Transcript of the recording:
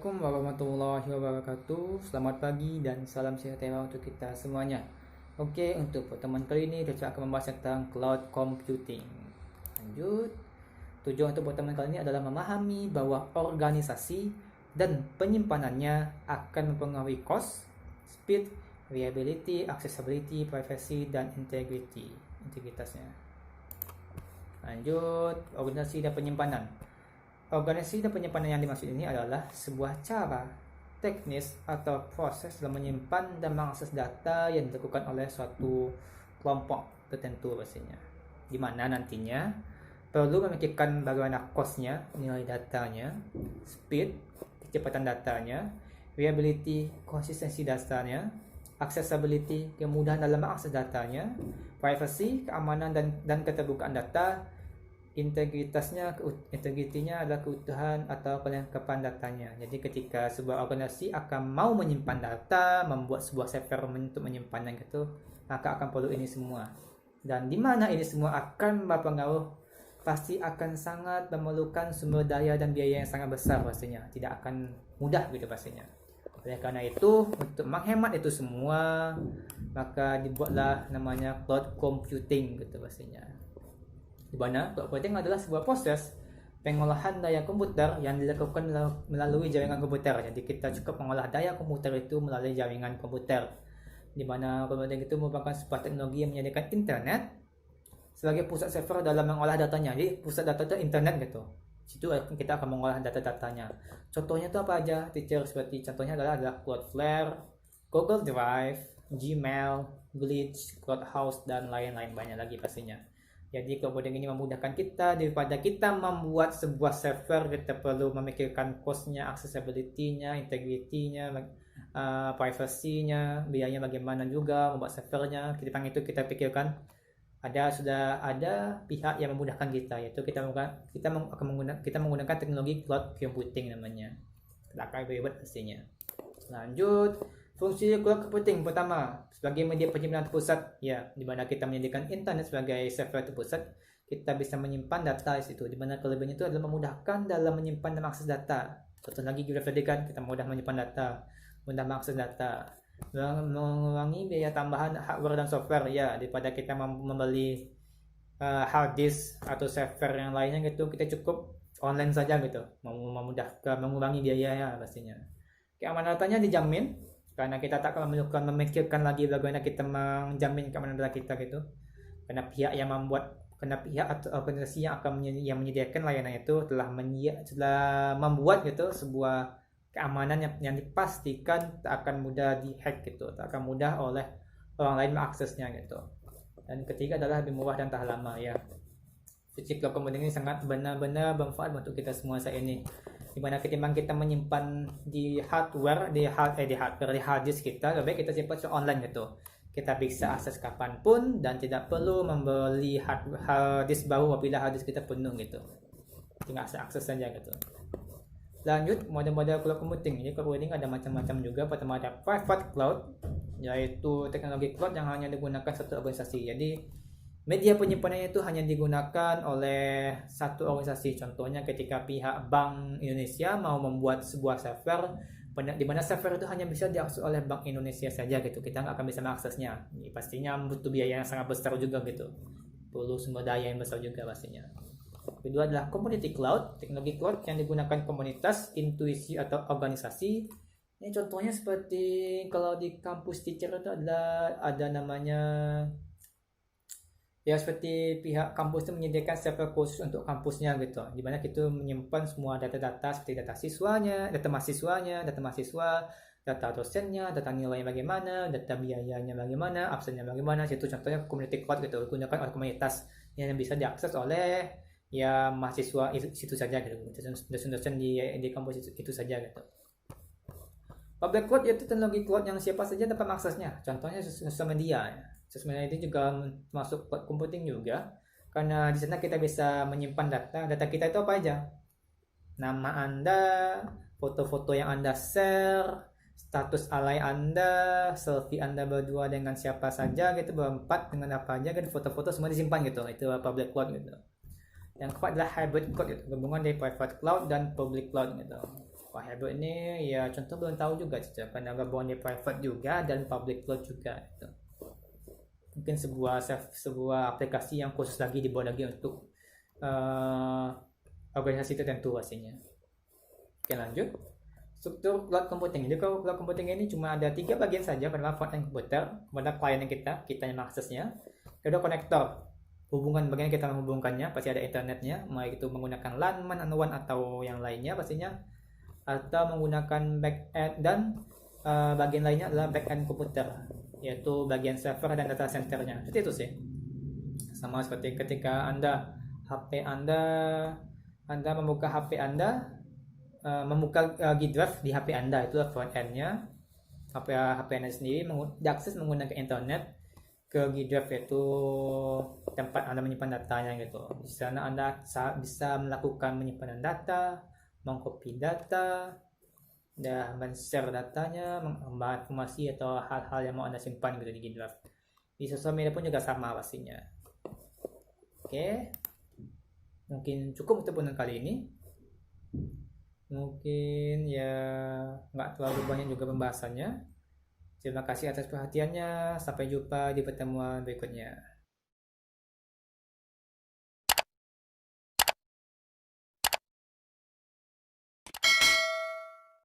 Assalamualaikum warahmatullahi wabarakatuh. Selamat pagi dan salam sejahtera untuk kita semuanya. Oke, untuk pertemuan kali ini kita akan membahas tentang cloud computing. Lanjut. Tujuan untuk pertemuan kali ini adalah memahami bahwa organisasi dan penyimpanannya akan mempengaruhi cost, speed, reliability, accessibility, privacy, dan integritasnya. Lanjut, organisasi dan penyimpanan. Organisasi dan penyimpanan yang dimaksud ini adalah sebuah cara, teknis, atau proses dalam menyimpan dan mengakses data yang dilakukan oleh suatu kelompok tertentu pastinya. Di mana nantinya perlu memikirkan bagaimana cost-nya, nilai datanya, speed, kecepatan datanya, reliability, konsistensi datanya, accessibility, kemudahan dalam mengakses datanya, privacy, keamanan dan keterbukaan data, integritinya adalah keutuhan atau kelengkapan datanya. Jadi ketika sebuah organisasi akan mau menyimpan data, membuat sebuah server untuk menyimpannya gitu, maka akan perlu ini semua. Dan di mana ini semua akan berpengaruh, pasti akan sangat memerlukan sumber daya dan biaya yang sangat besar pastinya. Tidak akan mudah gitu pastinya. Oleh karena itu, untuk menghemat itu semua, maka dibuatlah namanya cloud computing gitu pastinya. Di mana cloud computing adalah sebuah proses pengolahan daya komputer yang dilakukan melalui jaringan komputer. Jadi kita cukup mengolah daya komputer itu melalui jaringan komputer. Di mana computing itu merupakan sebuah teknologi yang menyediakan internet sebagai pusat server dalam mengolah datanya. Jadi pusat data itu internet gitu. Situ kita akan mengolah data-datanya. Contohnya itu apa aja, teacher? Seperti contohnya adalah Cloudflare, Google Drive, Gmail, Glitch, Cloudhouse, dan lain-lain banyak lagi pastinya. Jadi computing ini memudahkan kita daripada kita membuat sebuah server. Kita perlu memikirkan cost-nya, accessibility-nya, integrity-nya, privacy-nya, biayanya bagaimana juga membuat servernya. Itu kita pikirkan sudah ada pihak yang memudahkan kita, yaitu kita menggunakan teknologi cloud computing namanya. Tidak akan ribet pastinya. Lanjut, fungsi cloud computing pertama sebagai media penyimpanan terpusat, ya, di mana kita menyediakan internet sebagai server terpusat, kita bisa menyimpan data di situ. Di mana kelebihannya itu adalah memudahkan dalam menyimpan dan mengakses data. Contoh lagi kita kan kita mudah menyimpan data, mudah mengakses data, mengurangi biaya tambahan hardware dan software, ya, daripada kita membeli hard disk atau server yang lainnya gitu. Kita cukup online saja gitu, memudahkan, mengurangi biayanya pastinya. Keamanan datanya dijamin karena kita tak akan memikirkan lagi bagaimana kita menjamin keamanan data kita gitu. Karena pihak atau organisasi yang menyediakan layanan itu telah membuat gitu sebuah keamanan yang dipastikan tak akan mudah dihack gitu, tak akan mudah oleh orang lain mengaksesnya gitu. Dan ketiga adalah lebih murah dan tahan lama, ya. Fungsi cloud computing ini sangat benar-benar bermanfaat untuk kita semua saat ini. Dimana ketimbang kita menyimpan di hard disk kita, lebih baik kita simpan secara online gitu. Kita bisa akses kapanpun dan tidak perlu membeli hard disk baru apabila hard disk kita penuh gitu. Tinggal akses saja gitu. Lanjut, model-model cloud computing. Jadi cloud computing ada macam-macam juga. Pertama ada private cloud, yaitu teknologi cloud yang hanya digunakan satu organisasi. Jadi media penyimpanannya itu hanya digunakan oleh satu organisasi. Contohnya ketika pihak Bank Indonesia mau membuat sebuah server, di mana server itu hanya bisa diakses oleh Bank Indonesia saja gitu. Kita nggak akan bisa mengaksesnya. Ini pastinya butuh biaya yang sangat besar juga gitu. Perlu sumber daya yang besar juga pastinya. Kedua adalah community cloud, teknologi cloud yang digunakan komunitas, intuisi atau organisasi. Ini contohnya seperti kalau di kampus teacher itu ada namanya, ya, seperti pihak kampus itu menyediakan server khusus untuk kampusnya gitu, di mana kita menyimpan semua data-data seperti data siswanya, data mahasiswa, data dosennya, data nilainya bagaimana, data biayanya bagaimana, absennya bagaimana. Itu contohnya community cloud gitu, digunakan oleh komunitas yang bisa diakses oleh, ya, mahasiswa itu saja gitu, dosen-dosen di kampus itu saja gitu. Public cloud yaitu teknologi cloud yang siapa saja dapat mengaksesnya. Contohnya sosial media. Sosial media itu juga masuk cloud computing juga, karena di sana kita bisa menyimpan data kita itu apa aja, nama Anda, foto-foto yang Anda share, status alay Anda, selfie Anda berdua dengan siapa saja gitu, berempat dengan apa aja kan, foto-foto semua disimpan gitu. Itu public cloud gitu. Yang keempat adalah hybrid cloud, gitu, gabungan dari private cloud dan public cloud gitu. Wah, Hybrid ini ya contoh belum tahu juga Cica, karena gabungannya private juga dan public cloud juga gitu. Mungkin sebuah aplikasi yang khusus lagi dibuat lagi untuk uh, organisasi tertentu pastinya. Oke, lanjut. Struktur cloud computing. Jadi kalau cloud computing ini cuma ada 3 bagian saja, pertama front-end komputer, kemudian klien yang kita yang mengaksesnya, kedua konektor, hubungan bagian kita menghubungkannya, pasti ada internetnya, mau itu menggunakan LAN, MAN, WAN atau yang lainnya pastinya, atau menggunakan backend, dan bagian lainnya adalah backend komputer, yaitu bagian server dan data centernya. Seperti itu sih. Sama seperti ketika Anda membuka HP Anda, membuka G Drive di HP Anda, itu front end-nya. HP Anda sendiri diakses menggunakan internet ke G Drive, yaitu tempat Anda menyimpan datanya gitu. Di sana Anda bisa melakukan penyimpanan data, mengcopy data, dan men-share datanya, menambah informasi atau hal-hal yang mau Anda simpan gitu di G Drive. Di sosial media pun juga sama pastinya. Oke, mungkin cukup untuk pertemuan kali ini. Mungkin ya nggak terlalu banyak juga pembahasannya. Terima kasih atas perhatiannya. Sampai jumpa di pertemuan berikutnya.